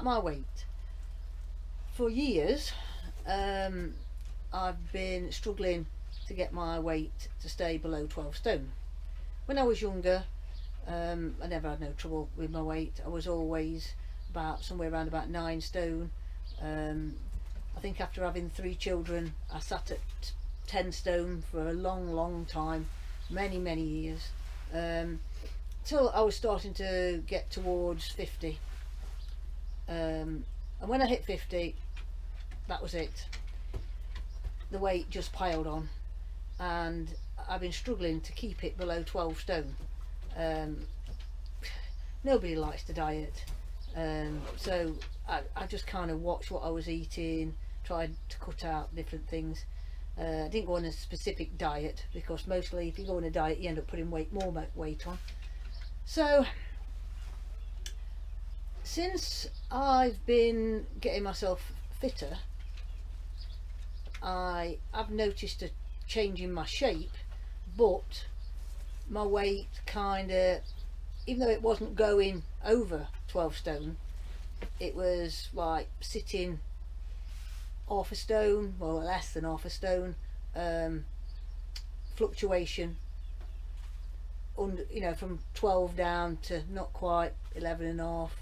about my weight. For years, I've been struggling to get my weight to stay below 12 stone. When I was younger, I never had no trouble with my weight. I was always about somewhere around about 9 stone. I think after having 3 children, I sat at 10 stone for a long time, many years, till I was starting to get towards 50. And when I hit 50, that was it. The weight just piled on, and I've been struggling to keep it below 12 stone. Nobody likes to diet, so I just kind of watched what I was eating, tried to cut out different things. I didn't go on a specific diet, because mostly if you go on a diet you end up putting more weight on. So since I've been getting myself fitter, I've noticed a change in my shape, but my weight kind of, even though it wasn't going over 12 stone, it was like sitting half a stone, well less than half a stone, fluctuation, you know, from 12 down to not quite 11 and a half.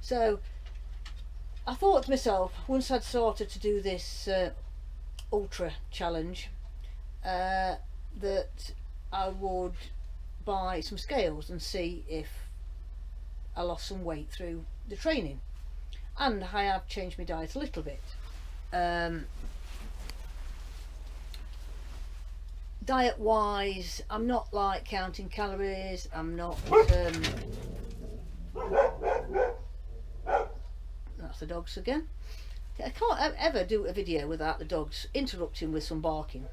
So I thought to myself, once I'd started to do this ultra challenge, that I would buy some scales and see if I lost some weight through the training. And I have changed my diet a little bit. Diet wise, I'm not like counting calories, I'm not that's the dogs again. I can't ever do a video without the dogs interrupting with some barking.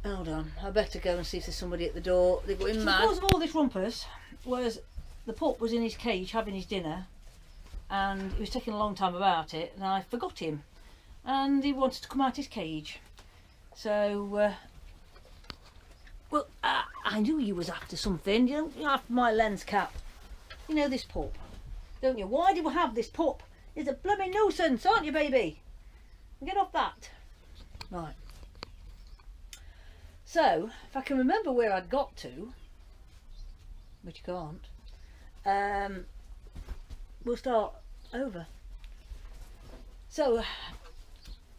Hold on, I better go and see if there's somebody at the door. They're going mad. The cause of all this rumpus was the pup was in his cage having his dinner, and he was taking a long time about it, and I forgot him, and he wanted to come out his cage. So well, I knew you was after something. You're after my lens cap. You know this pup, don't you? Why do we have this pup? He's a blooming nuisance, aren't you, baby? Get off that. Right. So, if I can remember where I'd got to, which I can't, we'll start over. So,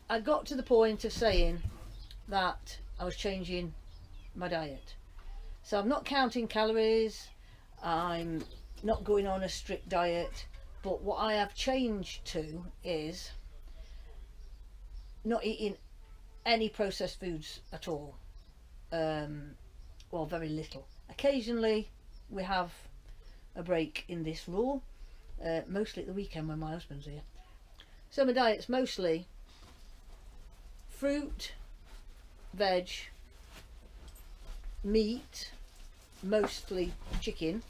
I got to the point of saying that I was changing my diet. So I'm not counting calories, I'm not going on a strict diet, but what I have changed to is not eating any processed foods at all. Well, very little. Occasionally we have a break in this rule, mostly at the weekend when my husband's here. So my diet's mostly fruit, veg, meat, mostly chicken,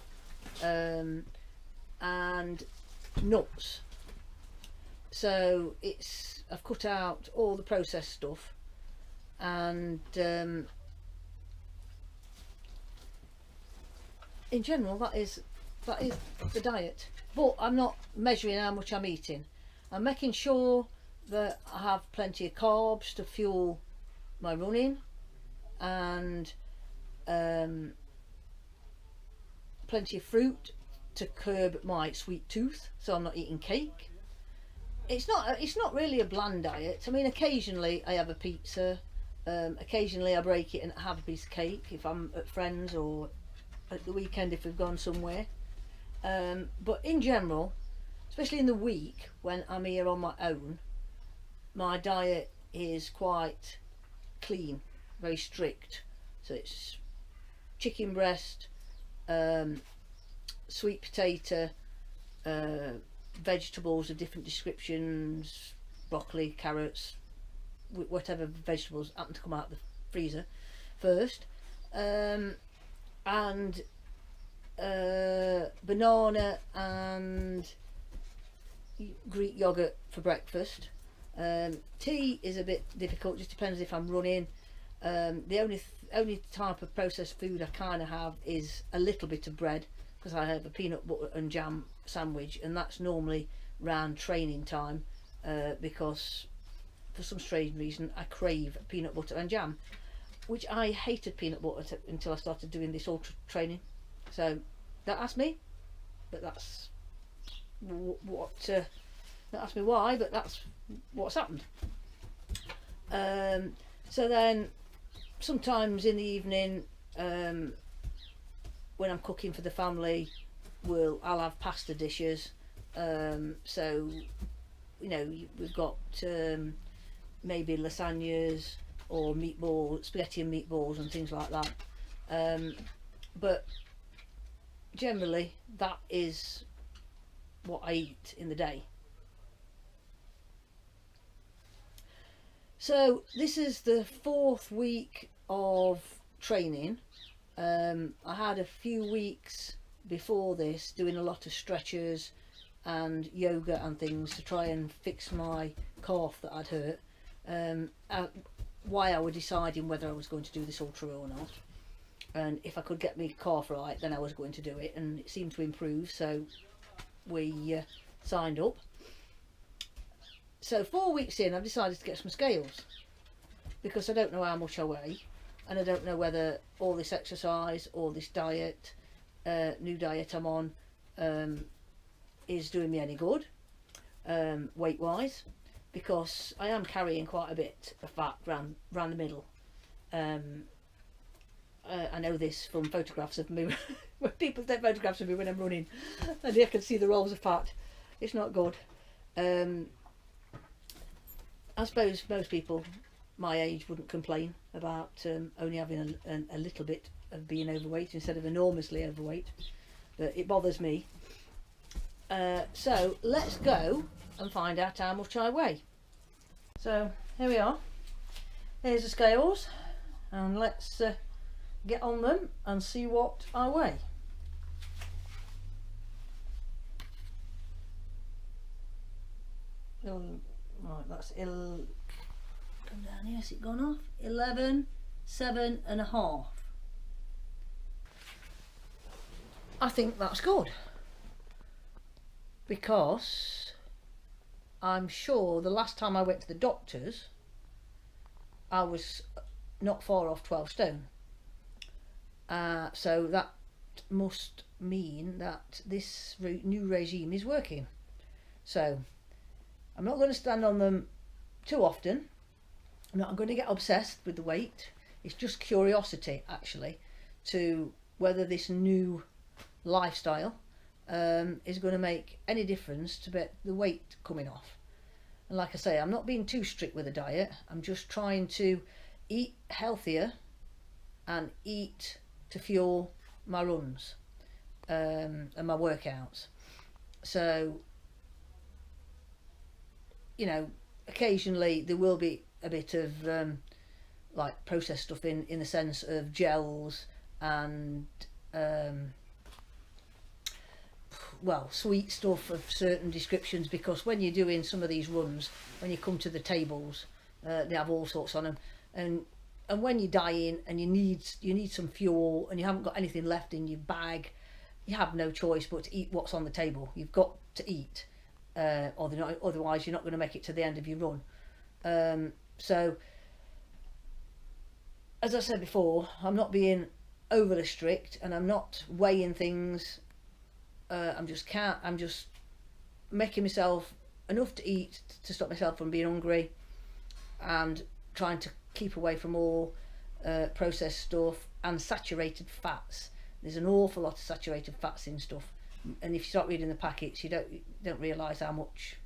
and nuts. So I've cut out all the processed stuff, and in general that is the diet. But I'm not measuring how much I'm eating. I'm making sure that I have plenty of carbs to fuel my running, and plenty of fruit to curb my sweet tooth, so I'm not eating cake. It's not really a bland diet. I mean, occasionally I have a pizza, occasionally I break it and have a piece of cake if I'm at friends, or at the weekend if we've gone somewhere. But in general, especially in the week when I'm here on my own, my diet is quite clean, very strict. So it's chicken breast, sweet potato, vegetables of different descriptions, broccoli, carrots, whatever vegetables happen to come out of the freezer first, and banana and Greek yogurt for breakfast. Tea is a bit difficult, just depends if I'm running. The only type of processed food I kind of have is a little bit of bread, because I have a peanut butter and jam sandwich, and that's normally round training time, because for some strange reason I crave peanut butter and jam, which I hated peanut butter until I started doing this ultra training. So don't ask me, but that's what don't ask me why, but that's what's happened. So then sometimes in the evening, when I'm cooking for the family, I'll have pasta dishes. So you know, we've got maybe lasagnas or meatballs, spaghetti and meatballs and things like that. But generally that is what I eat in the day. So this is the 4th week of training. I had a few weeks before this doing a lot of stretches and yoga and things to try and fix my calf that I'd hurt. Why I was deciding whether I was going to do this ultra or not, and if I could get my calf right, then I was going to do it, and it seemed to improve, so we signed up. So 4 weeks in, I've decided to get some scales, because I don't know how much I weigh, and I don't know whether all this exercise or this diet, new diet I'm on, is doing me any good, weight wise, because I am carrying quite a bit of fat round the middle. I know this from photographs of me when people take photographs of me when I'm running, and you can see the rolls of fat. It's not good. I suppose most people my age wouldn't complain about only having a little bit of being overweight instead of enormously overweight, but it bothers me. So let's go and find out how much I weigh. So here we are, here's the scales, and let's get on them and see what I weigh. Right, that's come down here, has it gone off? 11.7.5. I think that's good, because I'm sure the last time I went to the doctors I was not far off 12 stone. So that must mean that this new regime is working. So I'm not going to stand on them too often. I'm not going to get obsessed with the weight. It's just curiosity, actually, to whether this new lifestyle is going to make any difference to the weight coming off. And like I say, I'm not being too strict with the diet. I'm just trying to eat healthier and eat to fuel my runs and my workouts. So, you know, occasionally there will be a bit of like processed stuff in the sense of gels and well, sweet stuff of certain descriptions, because when you're doing some of these runs, when you come to the tables, they have all sorts on them, and when you're dying and you need some fuel and you haven't got anything left in your bag, you have no choice but to eat what's on the table. You've got to eat, otherwise you're not going to make it to the end of your run. So as I said before, I'm not being overly strict, and I'm not weighing things. I'm just making myself enough to eat to stop myself from being hungry, and trying to keep away from all processed stuff and saturated fats. There's an awful lot of saturated fats in stuff, and if you start reading the packets, you don't realise how much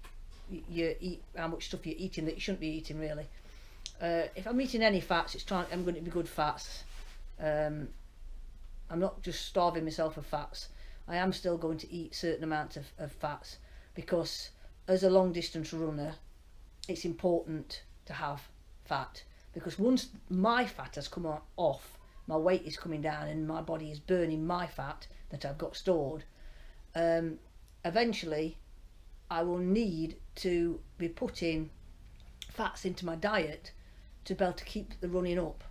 how much stuff you're eating that you shouldn't be eating, really. If I'm eating any fats, I'm going to be good fats. I'm not just starving myself of fats. I am still going to eat certain amounts of fats, because as a long distance runner it's important to have fat, because once my fat has come off, my weight is coming down and my body is burning my fat that I've got stored. Eventually I will need to be putting fats into my diet to be able to keep the running up,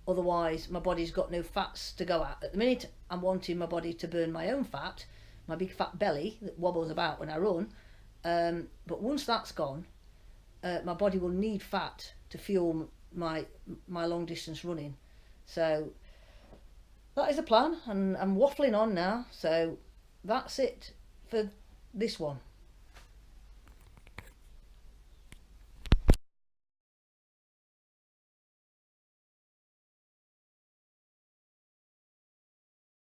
otherwise my body's got no fats to go at the minute. I'm wanting my body to burn my own fat, my big fat belly that wobbles about when I run. But once that's gone, my body will need fat to fuel my long distance running. So that is the plan, and I'm waffling on now. So that's it for this one.